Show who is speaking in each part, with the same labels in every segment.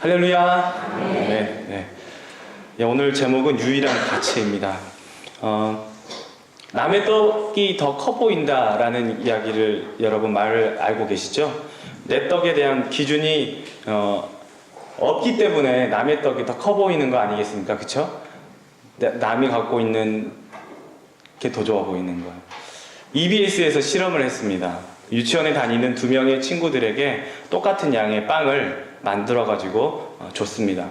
Speaker 1: 할렐루야. 네. 예, 오늘 제목은 유일한 가치입니다. 남의 떡이 더 커 보인다라는 이야기를 여러분 알고 계시죠? 내 떡에 대한 기준이 없기 때문에 남의 떡이 더 커 보이는 거 아니겠습니까? 그쵸? 남이 갖고 있는 게 더 좋아 보이는 거예요. EBS에서 실험을 했습니다. 유치원에 다니는 2명의 친구들에게 똑같은 양의 빵을 만들어가지고 줬습니다.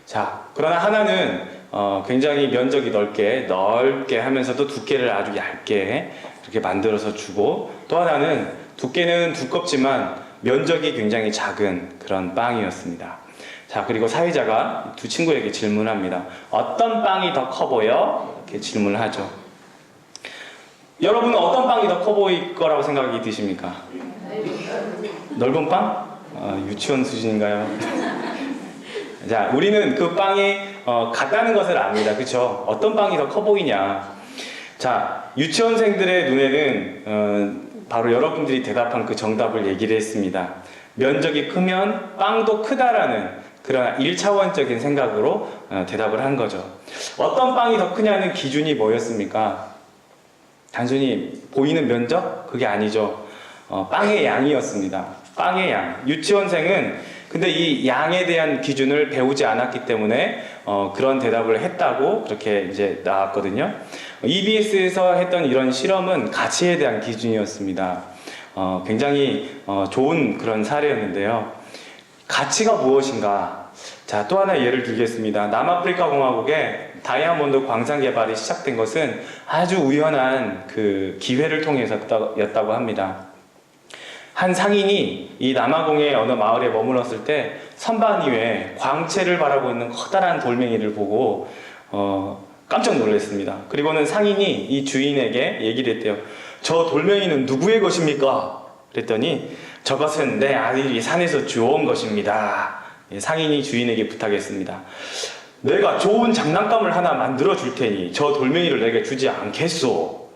Speaker 1: 자, 그러나 하나는 굉장히 면적이 넓게 하면서도 두께를 아주 얇게 이렇게 만들어서 주고, 또 하나는 두께는 두껍지만 면적이 굉장히 작은 그런 빵이었습니다. 자, 그리고 사회자가 두 친구에게 질문합니다. 어떤 빵이 더 커 보여? 이렇게 질문을 하죠. 여러분은 어떤 빵이 더 커 보일 거라고 생각이 드십니까? 넓은 빵? 유치원 수준인가요? 자, 우리는 그 빵이 같다는 것을 압니다. 그쵸? 어떤 빵이 더 커 보이냐? 자, 유치원생들의 눈에는 바로 여러분들이 대답한 그 정답을 얘기를 했습니다. 면적이 크면 빵도 크다라는 그런 1차원적인 생각으로 대답을 한 거죠. 어떤 빵이 더 크냐는 기준이 뭐였습니까? 단순히 보이는 면적? 그게 아니죠. 빵의 양이었습니다. 빵의 양. 유치원생은 근데 이 양에 대한 기준을 배우지 않았기 때문에 그런 대답을 했다고 그렇게 이제 나왔거든요. EBS에서 했던 이런 실험은 가치에 대한 기준이었습니다. 굉장히 좋은 그런 사례였는데요. 가치가 무엇인가? 자, 또 하나 예를 들겠습니다. 남아프리카 공화국에 다이아몬드 광산 개발이 시작된 것은 아주 우연한 그 기회를 통해서였다고 합니다. 한 상인이 이 남아공의 어느 마을에 머물렀을 때 선반 위에 광채를 바라보고 있는 커다란 돌멩이를 보고 깜짝 놀랐습니다. 그리고는 상인이 이 주인에게 얘기를 했대요. 저 돌멩이는 누구의 것입니까? 그랬더니 저것은 내 아들이 산에서 주워온 것입니다. 상인이 주인에게 부탁했습니다. 내가 좋은 장난감을 하나 만들어 줄 테니 저 돌멩이를 내게 주지 않겠소.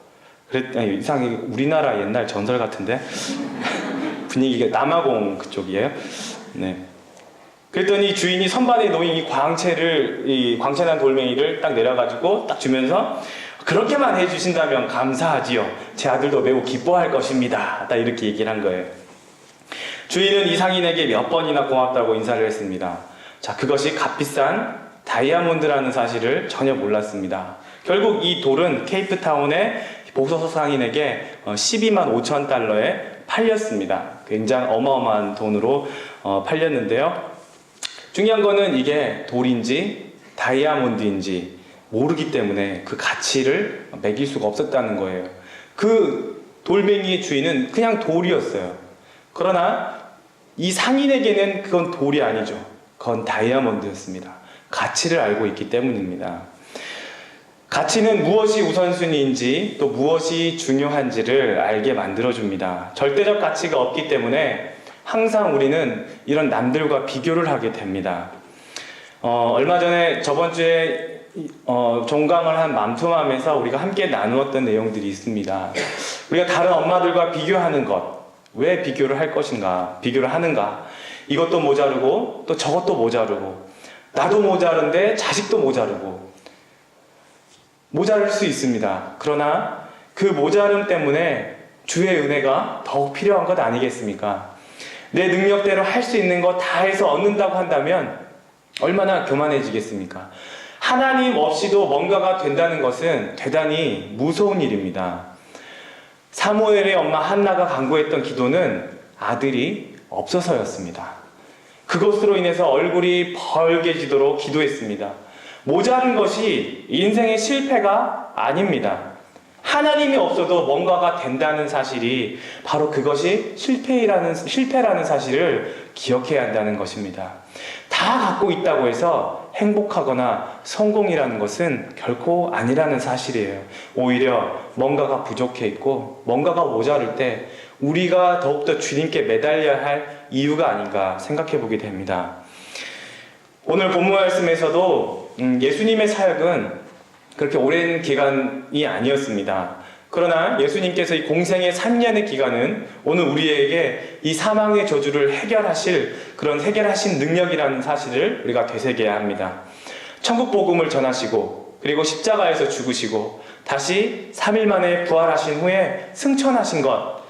Speaker 1: 그랬더니 이상하게 우리나라 옛날 전설 같은데 분위기가 남아공 그쪽이에요. 네. 그랬더니 주인이 선반에 놓인 이 광채난 돌멩이를 딱 내려가지고 딱 주면서 그렇게만 해주신다면 감사하지요. 제 아들도 매우 기뻐할 것입니다. 딱 이렇게 얘기를 한 거예요. 주인은 이 상인에게 몇 번이나 고맙다고 인사를 했습니다. 자, 그것이 값비싼 다이아몬드라는 사실을 전혀 몰랐습니다. 결국 이 돌은 케이프타운의 보소서 상인에게 12만 5천 달러에 팔렸습니다. 굉장히 어마어마한 돈으로 팔렸는데요. 중요한 거는 이게 돌인지 다이아몬드인지 모르기 때문에 그 가치를 매길 수가 없었다는 거예요. 그 돌멩이의 주인은 그냥 돌이었어요. 그러나 이 상인에게는 그건 돌이 아니죠. 그건 다이아몬드였습니다. 가치를 알고 있기 때문입니다. 가치는 무엇이 우선순위인지 또 무엇이 중요한지를 알게 만들어줍니다. 절대적 가치가 없기 때문에 항상 우리는 이런 남들과 비교를 하게 됩니다. 얼마 전에 저번 주에 종강을 한 맘투맘에서 우리가 함께 나누었던 내용들이 있습니다. 우리가 다른 엄마들과 비교하는 것, 왜 비교를 할 것인가, 비교를 하는가, 이것도 모자르고 또 저것도 모자르고 나도 모자른데 자식도 모자르고 모자랄 수 있습니다. 그러나 그 모자름 때문에 주의 은혜가 더욱 필요한 것 아니겠습니까? 내 능력대로 할 수 있는 거 다 해서 얻는다고 한다면 얼마나 교만해지겠습니까? 하나님 없이도 뭔가가 된다는 것은 대단히 무서운 일입니다. 사무엘의 엄마 한나가 간구했던 기도는 아들이 없어서였습니다. 그것으로 인해서 얼굴이 벌게지도록 기도했습니다. 모자른 것이 인생의 실패가 아닙니다. 하나님이 없어도 뭔가가 된다는 사실이 바로 그것이 실패라는 사실을 기억해야 한다는 것입니다. 다 갖고 있다고 해서 행복하거나 성공이라는 것은 결코 아니라는 사실이에요. 오히려 뭔가가 부족해 있고 뭔가가 모자랄 때 우리가 더욱더 주님께 매달려야 할 이유가 아닌가 생각해 보게 됩니다. 오늘 본문 말씀에서도 예수님의 사역은 그렇게 오랜 기간이 아니었습니다. 그러나 예수님께서 이 공생의 3년의 기간은 오늘 우리에게 이 사망의 저주를 해결하실 그런 해결하신 능력이라는 사실을 우리가 되새겨야 합니다. 천국 복음을 전하시고 그리고 십자가에서 죽으시고 다시 3일 만에 부활하신 후에 승천하신 것,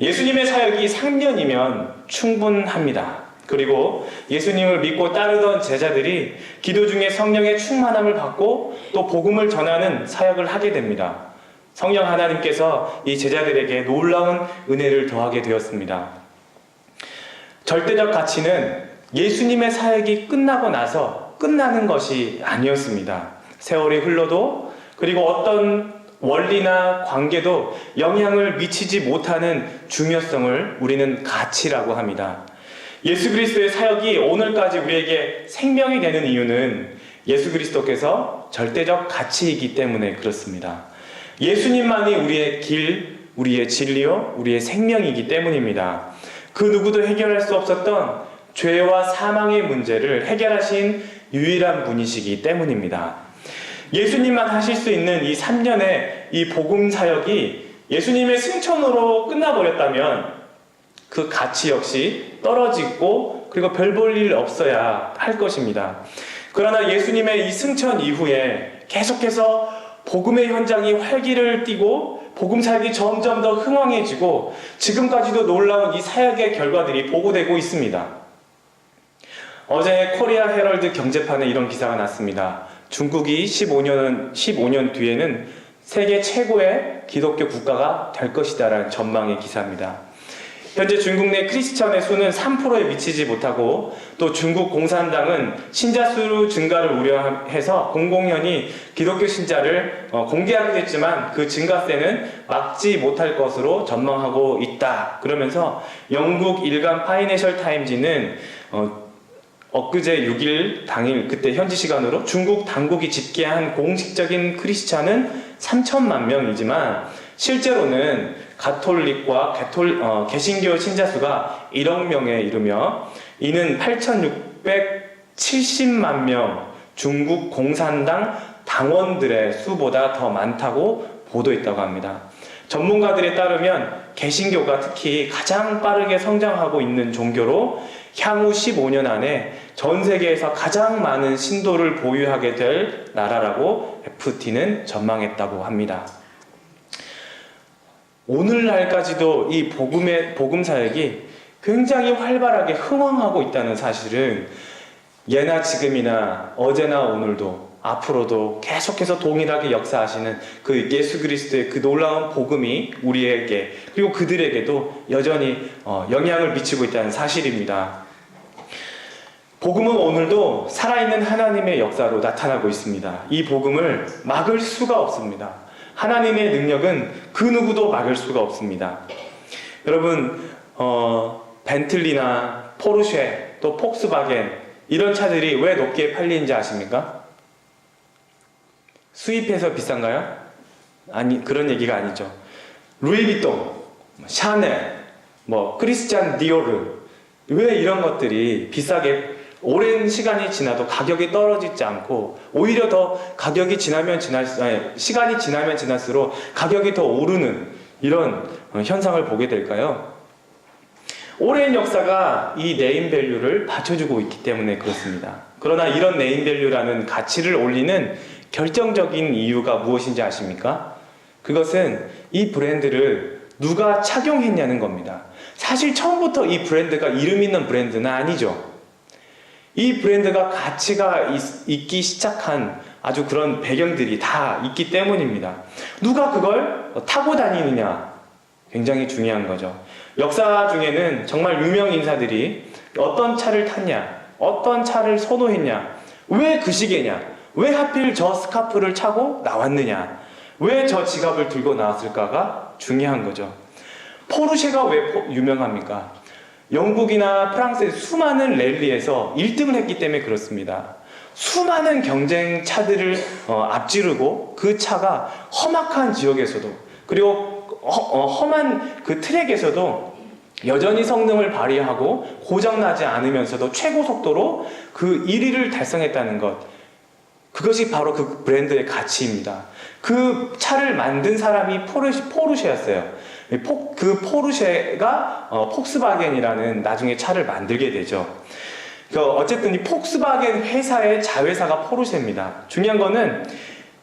Speaker 1: 예수님의 사역이 3년이면 충분합니다. 그리고 예수님을 믿고 따르던 제자들이 기도 중에 성령의 충만함을 받고 또 복음을 전하는 사역을 하게 됩니다. 성령 하나님께서 이 제자들에게 놀라운 은혜를 더하게 되었습니다. 절대적 가치는 예수님의 사역이 끝나고 나서 끝나는 것이 아니었습니다. 세월이 흘러도 그리고 어떤 원리나 관계도 영향을 미치지 못하는 중요성을 우리는 가치라고 합니다. 예수 그리스도의 사역이 오늘까지 우리에게 생명이 되는 이유는 예수 그리스도께서 절대적 가치이기 때문에 그렇습니다. 예수님만이 우리의 길, 우리의 진리요, 우리의 생명이기 때문입니다. 그 누구도 해결할 수 없었던 죄와 사망의 문제를 해결하신 유일한 분이시기 때문입니다. 예수님만 하실 수 있는 이 3년의 이 복음 사역이 예수님의 승천으로 끝나버렸다면 그 가치 역시 떨어지고 그리고 별 볼 일 없어야 할 것입니다. 그러나 예수님의 이 승천 이후에 계속해서 복음의 현장이 활기를 띠고 복음 사역이 점점 더 흥왕해지고 지금까지도 놀라운 이 사역의 결과들이 보고되고 있습니다. 어제 코리아 헤럴드 경제판에 이런 기사가 났습니다. 중국이 15년 뒤에는 세계 최고의 기독교 국가가 될 것이다라는 전망의 기사입니다. 현재 중국 내 크리스천의 수는 3%에 미치지 못하고 또 중국 공산당은 신자 수 증가를 우려해서 공공연히 기독교 신자를 공개하기도 했지만 그 증가세는 막지 못할 것으로 전망하고 있다. 그러면서 영국 일간 파이낸셜 타임즈는 엊그제 6일 당일 그때 현지 시간으로 중국 당국이 집계한 공식적인 크리스찬은 3천만 명이지만 실제로는 가톨릭과 개신교 신자 수가 1억 명에 이르며 이는 8,670만 명 중국 공산당 당원들의 수보다 더 많다고 보도했다고 합니다. 전문가들에 따르면 개신교가 특히 가장 빠르게 성장하고 있는 종교로 향후 15년 안에 전 세계에서 가장 많은 신도를 보유하게 될 나라라고 FT는 전망했다고 합니다. 오늘날까지도 이 복음 사역이 굉장히 활발하게 흥왕하고 있다는 사실은 예나 지금이나 어제나 오늘도 앞으로도 계속해서 동일하게 역사하시는 그 예수 그리스도의 그 놀라운 복음이 우리에게 그리고 그들에게도 여전히 영향을 미치고 있다는 사실입니다. 복음은 오늘도 살아있는 하나님의 역사로 나타나고 있습니다. 이 복음을 막을 수가 없습니다. 하나님의 능력은 그 누구도 막을 수가 없습니다. 여러분, 벤틀리나 포르쉐 또 폭스바겐 이런 차들이 왜 높게 팔리는지 아십니까? 수입해서 비싼가요? 아니, 그런 얘기가 아니죠. 루이비통, 샤넬, 크리스찬 디오르 왜 이런 것들이 비싸게 오랜 시간이 지나도 가격이 떨어지지 않고 오히려 더 가격이 시간이 지나면 지날수록 가격이 더 오르는 이런 현상을 보게 될까요? 오랜 역사가 이 네임밸류를 받쳐주고 있기 때문에 그렇습니다. 그러나 이런 네임밸류라는 가치를 올리는 결정적인 이유가 무엇인지 아십니까? 그것은 이 브랜드를 누가 착용했냐는 겁니다. 사실 처음부터 이 브랜드가 이름 있는 브랜드는 아니죠. 이 브랜드가 가치가 있기 시작한 아주 그런 배경들이 다 있기 때문입니다. 누가 그걸 타고 다니느냐 굉장히 중요한 거죠. 역사 중에는 정말 유명 인사들이 어떤 차를 탔냐, 어떤 차를 선호했냐, 왜 그 시계냐, 왜 하필 저 스카프를 차고 나왔느냐, 왜 저 지갑을 들고 나왔을까가 중요한 거죠. 포르쉐가 왜 유명합니까? 영국이나 프랑스의 수많은 랠리에서 1등을 했기 때문에 그렇습니다. 수많은 경쟁 차들을 앞지르고 그 차가 험악한 지역에서도 그리고 험한 그 트랙에서도 여전히 성능을 발휘하고 고장나지 않으면서도 최고 속도로 그 1위를 달성했다는 것. 그것이 바로 그 브랜드의 가치입니다. 그 차를 만든 사람이 포르쉐였어요. 그 포르쉐가 폭스바겐이라는 나중에 차를 만들게 되죠. 어쨌든 이 폭스바겐 회사의 자회사가 포르쉐입니다. 중요한 거는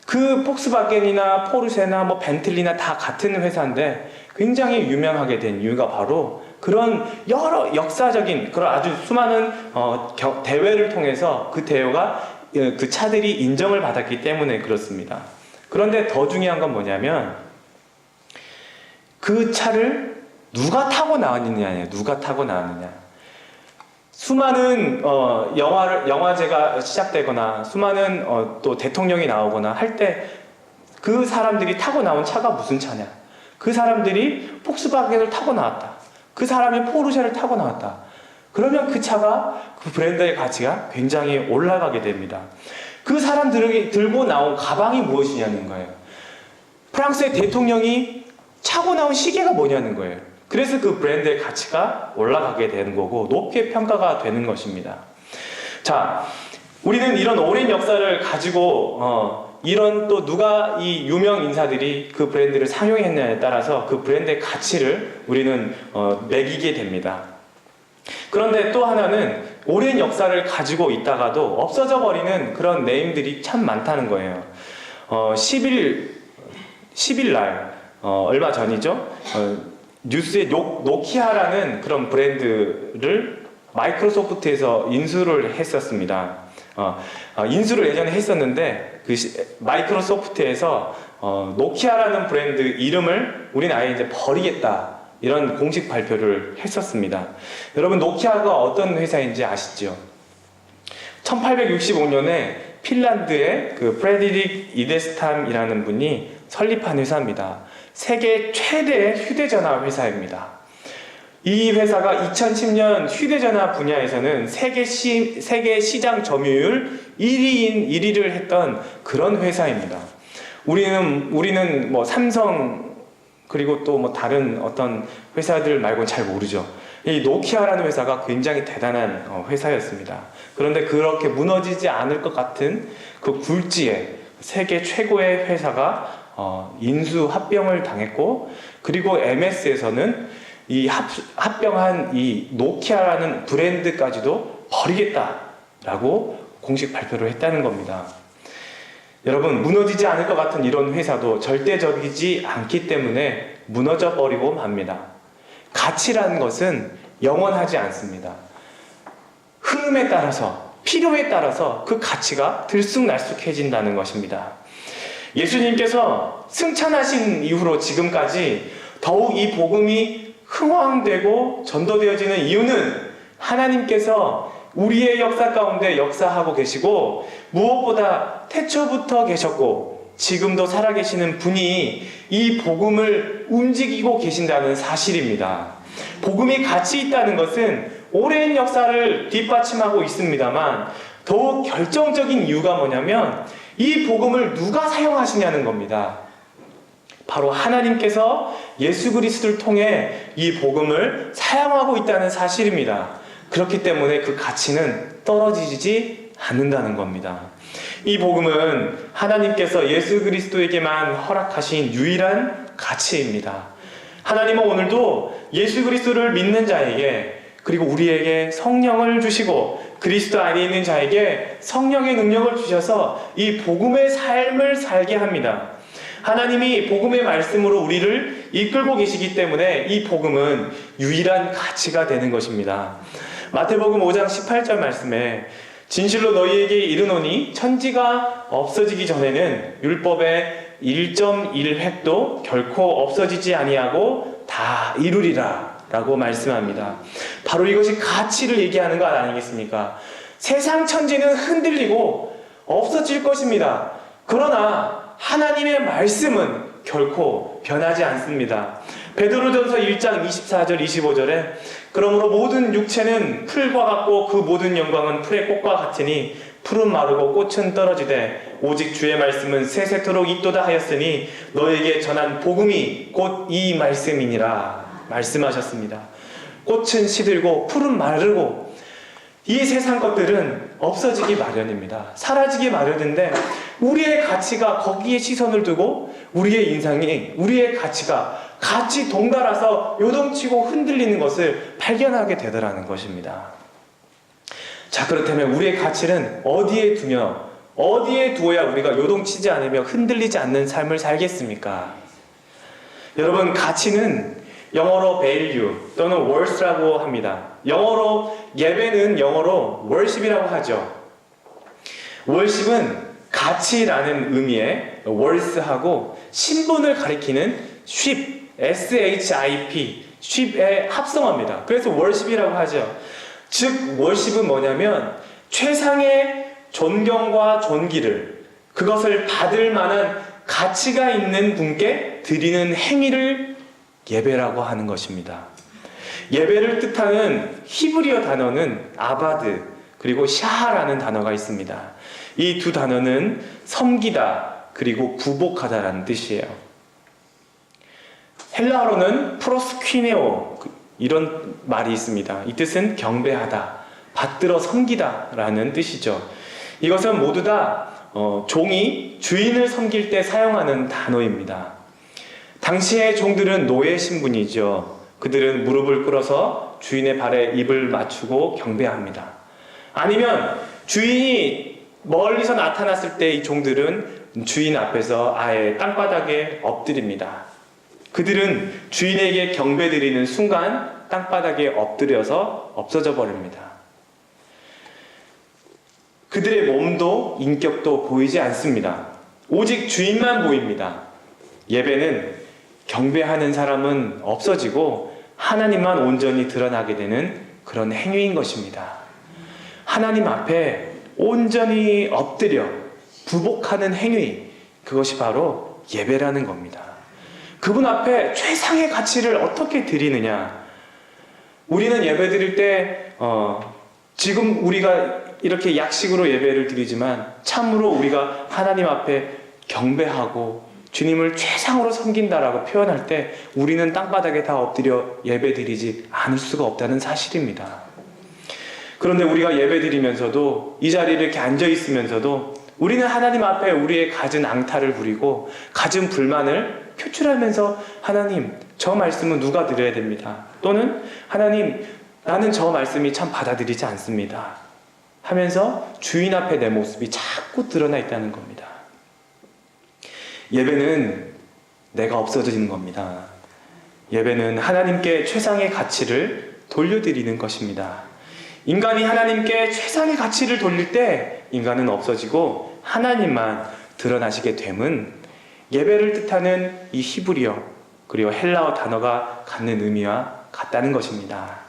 Speaker 1: 그 폭스바겐이나 포르쉐나 뭐 벤틀리나 다 같은 회사인데 굉장히 유명하게 된 이유가 바로 그런 여러 역사적인 그런 아주 수많은 대회를 통해서 그 대회가 그 차들이 인정을 받았기 때문에 그렇습니다. 그런데 더 중요한 건 뭐냐면 그 차를 누가 타고 나왔느냐예요. 누가 타고 나왔느냐. 수많은 영화제가 시작되거나 수많은 또 대통령이 나오거나 할 때 그 사람들이 타고 나온 차가 무슨 차냐. 그 사람들이 폭스바겐을 타고 나왔다. 그 사람이 포르쉐를 타고 나왔다. 그러면 그 차가 그 브랜드의 가치가 굉장히 올라가게 됩니다. 그 사람들이 들고 나온 가방이 무엇이냐는 거예요. 프랑스의 대통령이 차고 나온 시계가 뭐냐는 거예요. 그래서 그 브랜드의 가치가 올라가게 되는 거고 높게 평가가 되는 것입니다. 자, 우리는 이런 오랜 역사를 가지고 이런 또 누가 이 유명 인사들이 그 브랜드를 상용했냐에 따라서 그 브랜드의 가치를 우리는 매기게 됩니다. 그런데 또 하나는 오랜 역사를 가지고 있다가도 없어져 버리는 그런 네임들이 참 많다는 거예요. 10일 날 얼마 전이죠. 뉴스에 노키아라는 그런 브랜드를 마이크로소프트에서 인수를 했었습니다. 인수를 예전에 했었는데 그 마이크로소프트에서 노키아라는 브랜드 이름을 우리는 아예 이제 버리겠다 이런 공식 발표를 했었습니다. 여러분 노키아가 어떤 회사인지 아시죠? 1865년에 핀란드의 그 프레디릭 이데스탐이라는 분이 설립한 회사입니다. 세계 최대의 휴대전화 회사입니다. 이 회사가 2010년 휴대전화 분야에서는 세계 시장 점유율 1위를 했던 그런 회사입니다. 우리는 뭐 삼성 그리고 또 뭐 다른 어떤 회사들 말고는 잘 모르죠. 이 노키아라는 회사가 굉장히 대단한 회사였습니다. 그런데 그렇게 무너지지 않을 것 같은 그 굴지에 세계 최고의 회사가 인수 합병을 당했고, 그리고 MS에서는 이 합병한 이 노키아라는 브랜드까지도 버리겠다라고 공식 발표를 했다는 겁니다. 여러분, 무너지지 않을 것 같은 이런 회사도 절대적이지 않기 때문에 무너져 버리고 맙니다. 가치라는 것은 영원하지 않습니다. 흐름에 따라서, 필요에 따라서 그 가치가 들쑥날쑥해진다는 것입니다. 예수님께서 승천하신 이후로 지금까지 더욱 이 복음이 흥황되고 전도되어지는 이유는 하나님께서 우리의 역사 가운데 역사하고 계시고, 무엇보다 태초부터 계셨고 지금도 살아계시는 분이 이 복음을 움직이고 계신다는 사실입니다. 복음이 가치 있다는 것은 오랜 역사를 뒷받침하고 있습니다만 더욱 결정적인 이유가 뭐냐면 이 복음을 누가 사용하시냐는 겁니다. 바로 하나님께서 예수 그리스도를 통해 이 복음을 사용하고 있다는 사실입니다. 그렇기 때문에 그 가치는 떨어지지 않는다는 겁니다. 이 복음은 하나님께서 예수 그리스도에게만 허락하신 유일한 가치입니다. 하나님은 오늘도 예수 그리스도를 믿는 자에게, 그리고 우리에게 성령을 주시고 그리스도 안에 있는 자에게 성령의 능력을 주셔서 이 복음의 삶을 살게 합니다. 하나님이 복음의 말씀으로 우리를 이끌고 계시기 때문에 이 복음은 유일한 가치가 되는 것입니다. 마태복음 5장 18절 말씀에 진실로 너희에게 이르노니 천지가 없어지기 전에는 율법의 1.1획도 결코 없어지지 아니하고 다 이루리라 라고 말씀합니다. 바로 이것이 가치를 얘기하는 것 아니겠습니까? 세상 천지는 흔들리고 없어질 것입니다. 그러나 하나님의 말씀은 결코 변하지 않습니다. 베드로전서 1장 24절 25절에 그러므로 모든 육체는 풀과 같고 그 모든 영광은 풀의 꽃과 같으니 풀은 마르고 꽃은 떨어지되 오직 주의 말씀은 세세토록 있도다 하였으니 너에게 전한 복음이 곧 이 말씀이니라 말씀하셨습니다. 꽃은 시들고 풀은 마르고 이 세상 것들은 없어지기 마련입니다. 사라지기 마련인데 우리의 가치가 거기에 시선을 두고 우리의 인상이, 우리의 가치가 같이 동달아서 요동치고 흔들리는 것을 발견하게 되더라는 것입니다. 자, 그렇다면 우리의 가치는 어디에 두며 어디에 두어야 우리가 요동치지 않으며 흔들리지 않는 삶을 살겠습니까? 여러분, 가치는 영어로 value 또는 worth라고 합니다. 영어로 예배는 영어로 worship이라고 하죠. worship은 가치라는 의미의 worth하고 신분을 가리키는 ship, S-H-I-P, ship의 합성어입니다. 그래서 worship이라고 하죠. 즉 worship은 뭐냐면 최상의 존경과 존귀를, 그것을 받을 만한 가치가 있는 분께 드리는 행위를 예배라고 하는 것입니다. 예배를 뜻하는 히브리어 단어는 아바드 그리고 샤하라는 단어가 있습니다. 이 두 단어는 섬기다 그리고 부복하다라는 뜻이에요. 헬라어로는 프로스퀴네오 이런 말이 있습니다. 이 뜻은 경배하다, 받들어 섬기다라는 뜻이죠. 이것은 모두 다 종이 주인을 섬길 때 사용하는 단어입니다. 당시의 종들은 노예 신분이죠. 그들은 무릎을 꿇어서 주인의 발에 입을 맞추고 경배합니다. 아니면 주인이 멀리서 나타났을 때 이 종들은 주인 앞에서 아예 땅바닥에 엎드립니다. 그들은 주인에게 경배드리는 순간 땅바닥에 엎드려서 없어져 버립니다. 그들의 몸도 인격도 보이지 않습니다. 오직 주인만 보입니다. 예배는 경배하는 사람은 없어지고 하나님만 온전히 드러나게 되는 그런 행위인 것입니다. 하나님 앞에 온전히 엎드려 부복하는 행위, 그것이 바로 예배라는 겁니다. 그분 앞에 최상의 가치를 어떻게 드리느냐? 우리는 예배 드릴 때 지금 우리가 이렇게 약식으로 예배를 드리지만 참으로 우리가 하나님 앞에 경배하고 주님을 최상으로 섬긴다라고 표현할 때 우리는 땅바닥에 다 엎드려 예배 드리지 않을 수가 없다는 사실입니다. 그런데 우리가 예배 드리면서도 이 자리에 이렇게 앉아 있으면서도 우리는 하나님 앞에 우리의 갖은 앙탈을 부리고 갖은 불만을 표출하면서 하나님, 저 말씀은 누가 드려야 됩니다. 또는 하나님, 나는 저 말씀이 참 받아들이지 않습니다. 하면서 주인 앞에 내 모습이 자꾸 드러나 있다는 겁니다. 예배는 내가 없어지는 겁니다. 예배는 하나님께 최상의 가치를 돌려드리는 것입니다. 인간이 하나님께 최상의 가치를 돌릴 때 인간은 없어지고 하나님만 드러나시게 됨은 예배를 뜻하는 이 히브리어 그리고 헬라어 단어가 갖는 의미와 같다는 것입니다.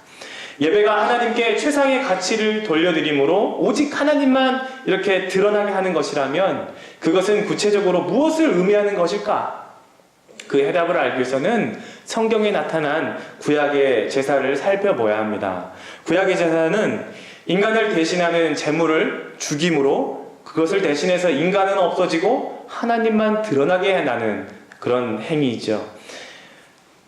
Speaker 1: 예배가 하나님께 최상의 가치를 돌려드림으로 오직 하나님만 이렇게 드러나게 하는 것이라면 그것은 구체적으로 무엇을 의미하는 것일까? 그 해답을 알기 위해서는 성경에 나타난 구약의 제사를 살펴봐야 합니다. 구약의 제사는 인간을 대신하는 제물을 죽임으로 그것을 대신해서 인간은 없어지고 하나님만 드러나게 해나는 그런 행위이죠.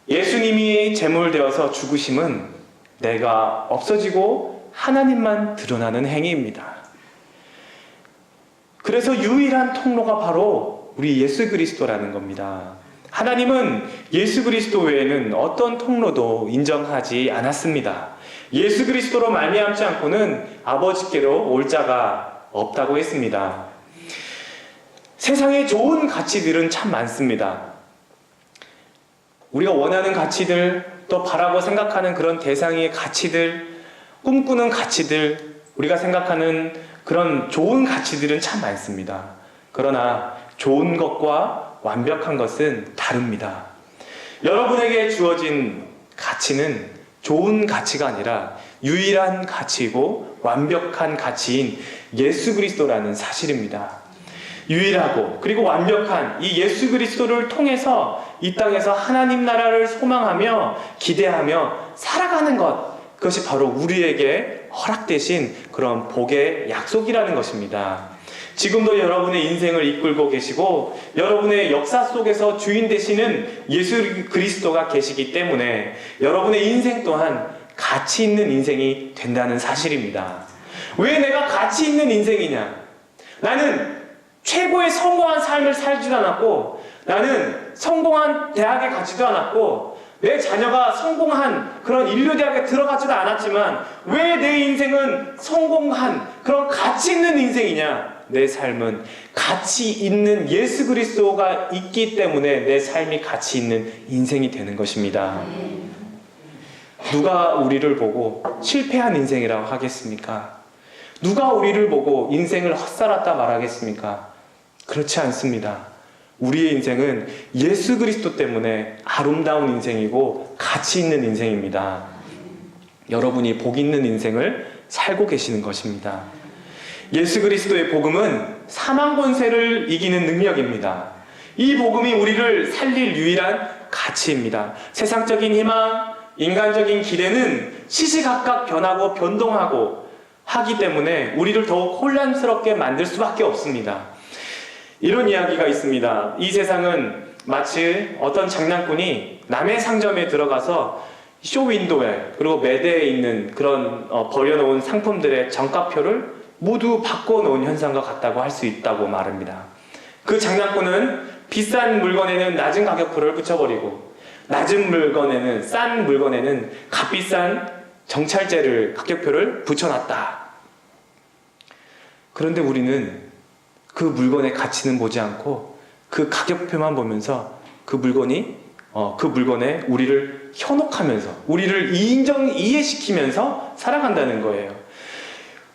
Speaker 1: 예수님이 제물되어서 죽으심은 내가 없어지고 하나님만 드러나는 행위입니다. 그래서 유일한 통로가 바로 우리 예수 그리스도라는 겁니다. 하나님은 예수 그리스도 외에는 어떤 통로도 인정하지 않았습니다. 예수 그리스도로 말미암지 않고는 아버지께로 올 자가 없다고 했습니다. 세상에 좋은 가치들은 참 많습니다. 우리가 원하는 가치들, 또 바라고 생각하는 그런 대상의 가치들, 꿈꾸는 가치들, 우리가 생각하는 그런 좋은 가치들은 참 많습니다. 그러나 좋은 것과 완벽한 것은 다릅니다. 여러분에게 주어진 가치는 좋은 가치가 아니라 유일한 가치이고 완벽한 가치인 예수 그리스도라는 사실입니다. 유일하고 그리고 완벽한 이 예수 그리스도를 통해서 이 땅에서 하나님 나라를 소망하며 기대하며 살아가는 것, 그것이 바로 우리에게 허락되신 그런 복의 약속이라는 것입니다. 지금도 여러분의 인생을 이끌고 계시고 여러분의 역사 속에서 주인 되시는 예수 그리스도가 계시기 때문에 여러분의 인생 또한 가치 있는 인생이 된다는 사실입니다. 왜 내가 가치 있는 인생이냐? 나는 최고의 성공한 삶을 살지도 않았고, 나는 성공한 대학에 가지도 않았고, 내 자녀가 성공한 그런 인류대학에 들어가지도 않았지만 왜 내 인생은 성공한 그런 가치 있는 인생이냐? 내 삶은 가치 있는 예수 그리스도가 있기 때문에 내 삶이 가치 있는 인생이 되는 것입니다. 누가 우리를 보고 실패한 인생이라고 하겠습니까? 누가 우리를 보고 인생을 헛살았다 말하겠습니까? 그렇지 않습니다. 우리의 인생은 예수 그리스도 때문에 아름다운 인생이고 가치 있는 인생입니다. 여러분이 복 있는 인생을 살고 계시는 것입니다. 예수 그리스도의 복음은 사망 권세를 이기는 능력입니다. 이 복음이 우리를 살릴 유일한 가치입니다. 세상적인 희망, 인간적인 기대는 시시각각 변하고 변동하고 하기 때문에 우리를 더욱 혼란스럽게 만들 수밖에 없습니다. 이런 이야기가 있습니다. 이 세상은 마치 어떤 장난꾼이 남의 상점에 들어가서 쇼윈도에 그리고 매대에 있는 그런 버려놓은 상품들의 정가표를 모두 바꿔놓은 현상과 같다고 할 수 있다고 말합니다. 그 장난꾼은 비싼 물건에는 낮은 가격표를 붙여버리고 낮은 물건에는 싼 물건에는 값비싼 정찰제를 가격표를 붙여놨다. 그런데 우리는 그 물건의 가치는 보지 않고 그 가격표만 보면서 그 물건에 우리를 현혹하면서 우리를 이해시키면서 살아간다는 거예요.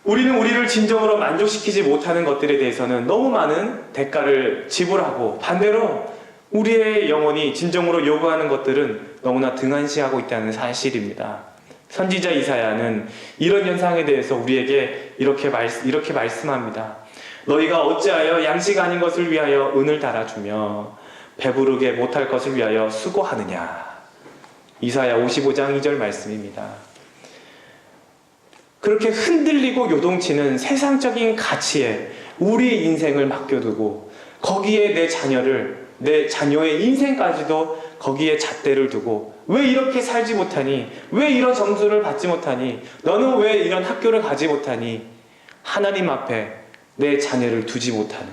Speaker 1: 우리는 우리를 진정으로 만족시키지 못하는 것들에 대해서는 너무 많은 대가를 지불하고 반대로 우리의 영혼이 진정으로 요구하는 것들은 너무나 등한시하고 있다는 사실입니다. 선지자 이사야는 이런 현상에 대해서 우리에게 이렇게 말씀합니다. 너희가 어찌하여 양식 아닌 것을 위하여 은을 달아주며 배부르게 못할 것을 위하여 수고하느냐. 이사야 55장 2절 말씀입니다. 그렇게 흔들리고 요동치는 세상적인 가치에 우리의 인생을 맡겨두고 거기에 내 자녀의 인생까지도 거기에 잣대를 두고 왜 이렇게 살지 못하니? 왜 이런 점수를 받지 못하니? 너는 왜 이런 학교를 가지 못하니? 하나님 앞에 내 자녀를 두지 못하는,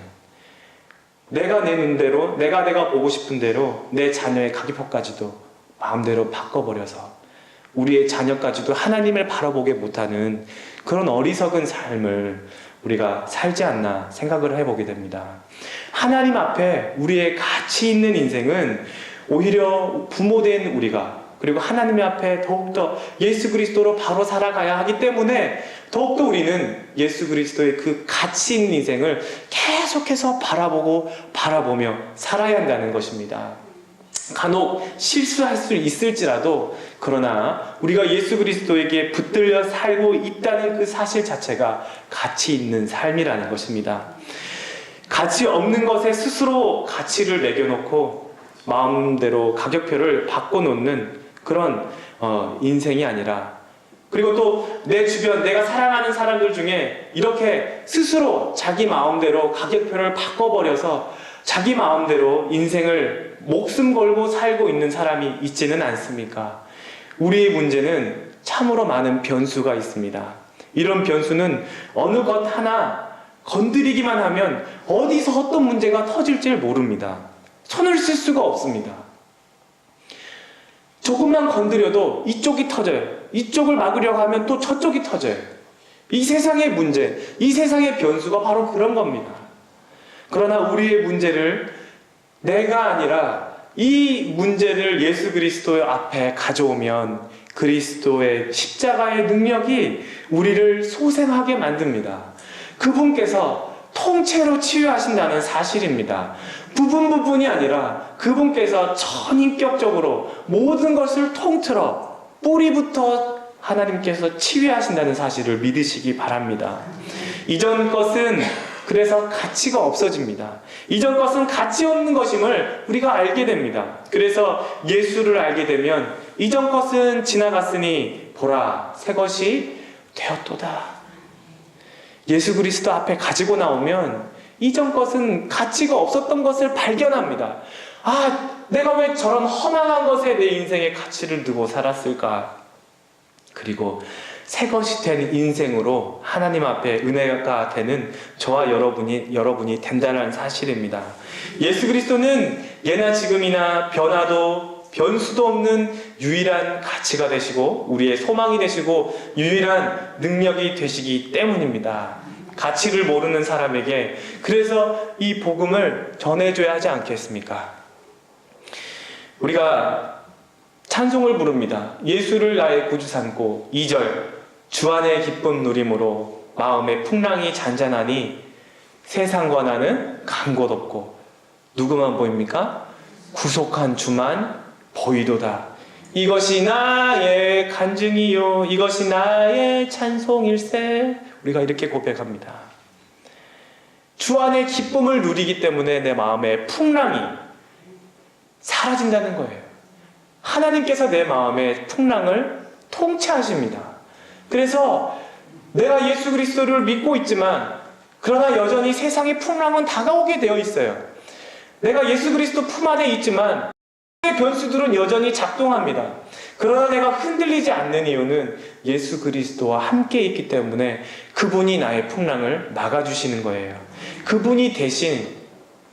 Speaker 1: 내가 내 눈대로 내가 보고 싶은 대로 내 자녀의 가격표까지도 마음대로 바꿔버려서 우리의 자녀까지도 하나님을 바라보게 못하는 그런 어리석은 삶을 우리가 살지 않나 생각을 해보게 됩니다. 하나님 앞에 우리의 가치 있는 인생은 오히려 부모된 우리가, 그리고 하나님 앞에 더욱더 예수 그리스도로 바로 살아가야 하기 때문에 더욱더 우리는 예수 그리스도의 그 가치 있는 인생을 계속해서 바라보며 살아야 한다는 것입니다. 간혹 실수할 수 있을지라도 그러나 우리가 예수 그리스도에게 붙들려 살고 있다는 그 사실 자체가 가치 있는 삶이라는 것입니다. 가치 없는 것에 스스로 가치를 매겨놓고 마음대로 가격표를 바꿔놓는 그런 인생이 아니라, 그리고 또 내 주변 내가 사랑하는 사람들 중에 이렇게 스스로 자기 마음대로 가격표를 바꿔버려서 자기 마음대로 인생을 목숨 걸고 살고 있는 사람이 있지는 않습니까? 우리의 문제는 참으로 많은 변수가 있습니다. 이런 변수는 어느 것 하나 건드리기만 하면 어디서 어떤 문제가 터질지 모릅니다. 손을 쓸 수가 없습니다. 조금만 건드려도 이쪽이 터져요. 이쪽을 막으려고 하면 또 저쪽이 터져요. 이 세상의 문제, 이 세상의 변수가 바로 그런 겁니다. 그러나 우리의 문제를 내가 아니라 이 문제를 예수 그리스도 앞에 가져오면 그리스도의 십자가의 능력이 우리를 소생하게 만듭니다. 그분께서 통째로 치유하신다는 사실입니다. 부분이 아니라 그분께서 전인격적으로 모든 것을 통틀어 뿌리부터 하나님께서 치유하신다는 사실을 믿으시기 바랍니다. 이전 것은 그래서 가치가 없어집니다. 이전 것은 가치 없는 것임을 우리가 알게 됩니다. 그래서 예수를 알게 되면 이전 것은 지나갔으니 보라 새 것이 되었도다. 예수 그리스도 앞에 가지고 나오면 이전 것은 가치가 없었던 것을 발견합니다. 아, 내가 왜 저런 허망한 것에 내 인생의 가치를 두고 살았을까? 그리고 새 것이 된 인생으로 하나님 앞에 은혜가 되는 저와 여러분이 된다는 사실입니다. 예수 그리스도는 예나 지금이나 변수도 없는 유일한 가치가 되시고 우리의 소망이 되시고 유일한 능력이 되시기 때문입니다. 가치를 모르는 사람에게 그래서 이 복음을 전해줘야 하지 않겠습니까? 우리가 찬송을 부릅니다. 예수를 나의 구주 삼고 2절 주 안의 기쁨 누림으로 마음의 풍랑이 잔잔하니 세상과 나는 간 곳 없고 누구만 보입니까? 구속한 주만 보이도다. 이것이 나의 간증이요 이것이 나의 찬송일세. 우리가 이렇게 고백합니다. 주 안의 기쁨을 누리기 때문에 내 마음의 풍랑이 사라진다는 거예요. 하나님께서 내 마음의 풍랑을 통치하십니다. 그래서 내가 예수 그리스도를 믿고 있지만 그러나 여전히 세상의 풍랑은 다가오게 되어 있어요. 내가 예수 그리스도 품 안에 있지만 변수들은 여전히 작동합니다. 그러나 내가 흔들리지 않는 이유는 예수 그리스도와 함께 있기 때문에 그분이 나의 풍랑을 막아주시는 거예요. 그분이 대신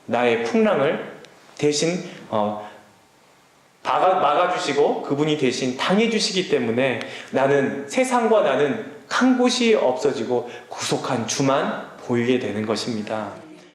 Speaker 1: 나의 풍랑을 대신 막아주시고 그분이 대신 당해주시기 때문에 나는 세상과 나는 한 곳이 없어지고 구속한 주만 보이게 되는 것입니다.